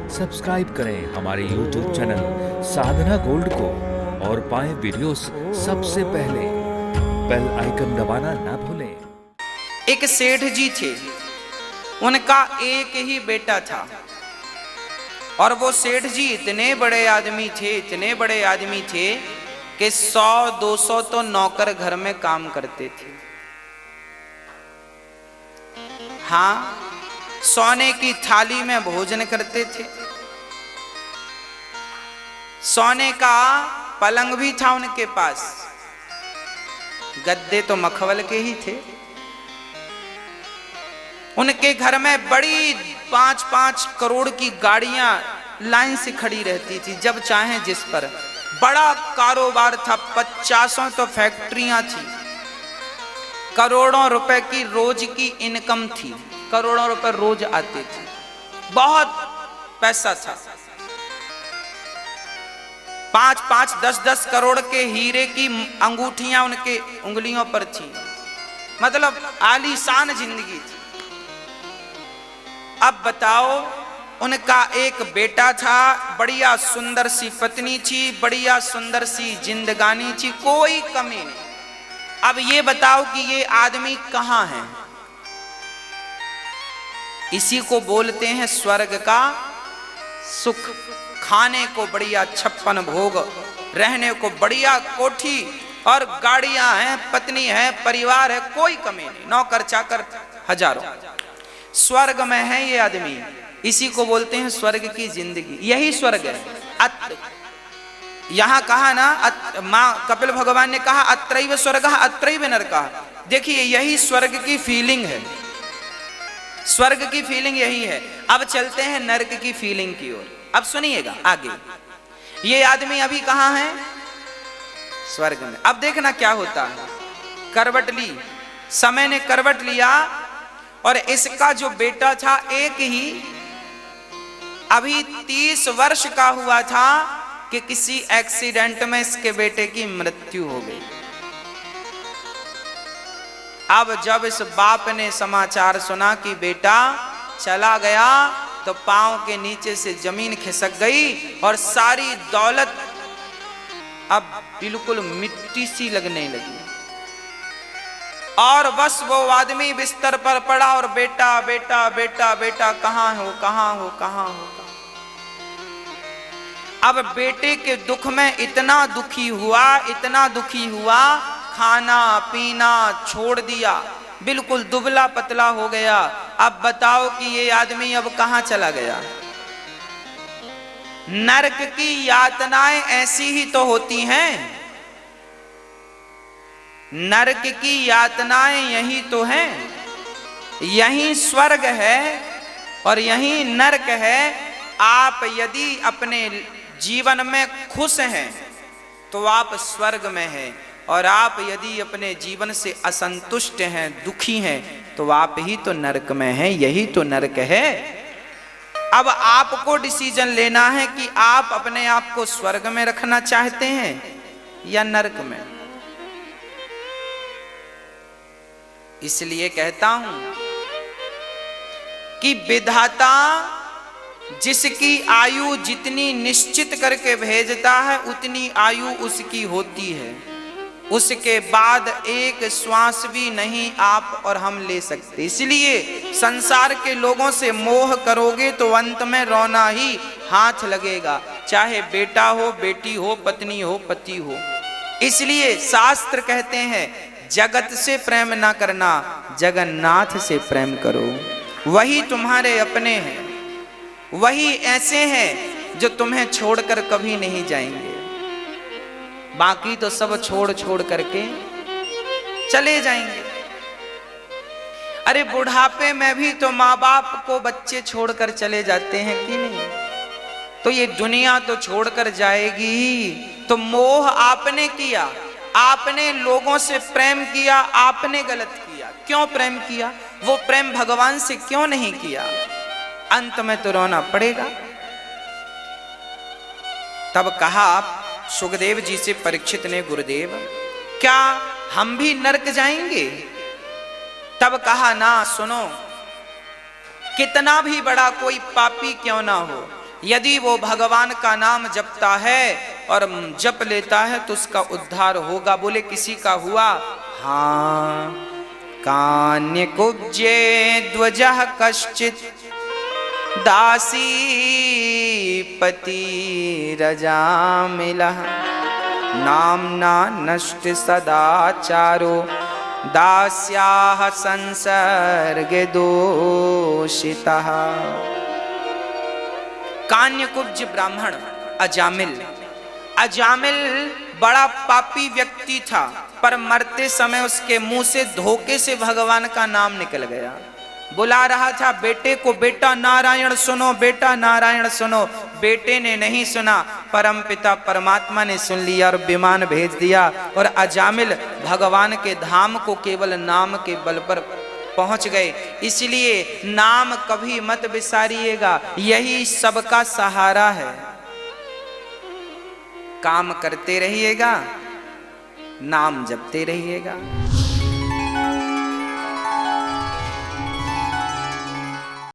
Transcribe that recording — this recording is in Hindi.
सब्सक्राइब करें हमारे YouTube चैनल साधना गोल्ड को और पाएं वीडियोस सबसे पहले। बेल आइकन दबाना ना भूलें। एक सेठ जी थे, उनका एक ही बेटा था और वो सेठ जी इतने बड़े आदमी थे कि 100-200 तो नौकर घर में काम करते थे। हाँ, सोने की थाली में भोजन करते थे, सोने का पलंग भी था उनके पास, गद्दे तो मखमल के ही थे। उनके घर में बड़ी 5-5 करोड़ की गाड़ियां लाइन से खड़ी रहती थी, जब चाहें जिस पर। बड़ा कारोबार था, 50 तो फैक्ट्रियां थी, करोड़ों रुपए की रोज की इनकम थी, करोड़ों रुपए रोज आते थे, बहुत पैसा था। 5-5, 10-10 करोड़ के हीरे की अंगूठियां उनके उंगलियों पर थी, मतलब आलीशान जिंदगी थी। अब बताओ, उनका एक बेटा था, बढ़िया सुंदर सी पत्नी थी, बढ़िया सुंदर सी जिंदगानी थी, कोई कमी नहीं। अब ये बताओ कि ये आदमी कहां है? इसी को बोलते हैं स्वर्ग का सुख। खाने को बढ़िया 56 भोग, रहने को बढ़िया कोठी और गाड़ियां हैं, पत्नी है, परिवार है, कोई कमी नहीं, नौकर चाकर हजारों। स्वर्ग में है ये आदमी, इसी को बोलते हैं स्वर्ग की जिंदगी। यही स्वर्ग है। यहां कहा ना, मां कपिल भगवान ने कहा अत्रैव स्वर्गः अत्रैव नरकः। देखिए, यही स्वर्ग की फीलिंग है, स्वर्ग की फीलिंग यही है। अब चलते हैं नरक की फीलिंग की ओर। अब सुनिएगा आगे। ये आदमी अभी कहां है? स्वर्ग में। अब देखना क्या होता है। करवट ली, समय ने करवट लिया और इसका जो बेटा था एक ही, अभी 30 वर्ष का हुआ था कि किसी एक्सीडेंट में इसके बेटे की मृत्यु हो गई। अब जब इस बाप ने समाचार सुना कि बेटा चला गया, तो पांव के नीचे से जमीन खिसक गई और सारी दौलत अब बिल्कुल मिट्टी सी लगने लगी। और बस वो आदमी बिस्तर पर पड़ा और बेटा बेटा बेटा बेटा कहां हो, कहां हो, कहां हो। अब बेटे के दुख में इतना दुखी हुआ, खाना पीना छोड़ दिया, बिल्कुल दुबला पतला हो गया। अब बताओ कि ये आदमी अब कहां चला गया? नरक की यातनाएं ऐसी ही तो होती हैं, नरक की यातनाएं यही तो हैं। यही स्वर्ग है और यही नरक है। आप यदि अपने जीवन में खुश हैं तो आप स्वर्ग में हैं, और आप यदि अपने जीवन से असंतुष्ट हैं, दुखी हैं, तो आप ही तो नरक में हैं। यही तो नरक है। अब आपको डिसीजन लेना है कि आप अपने आप को स्वर्ग में रखना चाहते हैं या नरक में। इसलिए कहता हूं कि विधाता जिसकी आयु जितनी निश्चित करके भेजता है, उतनी आयु उसकी होती है। उसके बाद एक श्वास भी नहीं आप और हम ले सकते। इसलिए संसार के लोगों से मोह करोगे तो अंत में रोना ही हाथ लगेगा, चाहे बेटा हो, बेटी हो, पत्नी हो, पति हो। इसलिए शास्त्र कहते हैं जगत से प्रेम ना करना, जगन्नाथ से प्रेम करो। वही तुम्हारे अपने हैं, वही ऐसे हैं जो तुम्हें छोड़कर कभी नहीं जाएंगे। बाकी तो सब छोड़ करके चले जाएंगे। अरे बुढ़ापे में भी तो माँ बाप को बच्चे छोड़कर चले जाते हैं कि नहीं? तो ये दुनिया तो छोड़कर जाएगी ही। तो मोह आपने किया, आपने लोगों से प्रेम किया, आपने गलत किया। क्यों प्रेम किया? वो प्रेम भगवान से क्यों नहीं किया? अंत में तो रोना पड़ेगा। तब कहा सुखदेव जी से परीक्षित ने, गुरुदेव क्या हम भी नरक जाएंगे? तब कहा ना, सुनो, कितना भी बड़ा कोई पापी क्यों ना हो, यदि वो भगवान का नाम जपता है और जप लेता है तो उसका उद्धार होगा। बोले किसी का हुआ? हाँ। कान्य कुब्जे ध्वजः कश्चित् दासी पति रजामिलः नामना नष्ट सदाचारो दास्याः संसर्गे दोषितः। कान्यकुब्ज ब्राह्मण अजामिल, अजामिल बड़ा पापी व्यक्ति था, पर मरते समय उसके मुंह से धोखे से भगवान का नाम निकल गया। बुला रहा था बेटे को, बेटा नारायण सुनो, बेटा नारायण सुनो। बेटे ने नहीं सुना, परम पिता परमात्मा ने सुन लिया और विमान भेज दिया और अजामिल भगवान के धाम को केवल नाम के बल पर पहुंच गए। इसलिए नाम कभी मत बिसारिएगा, यही सबका सहारा है। काम करते रहिएगा, नाम जपते रहिएगा।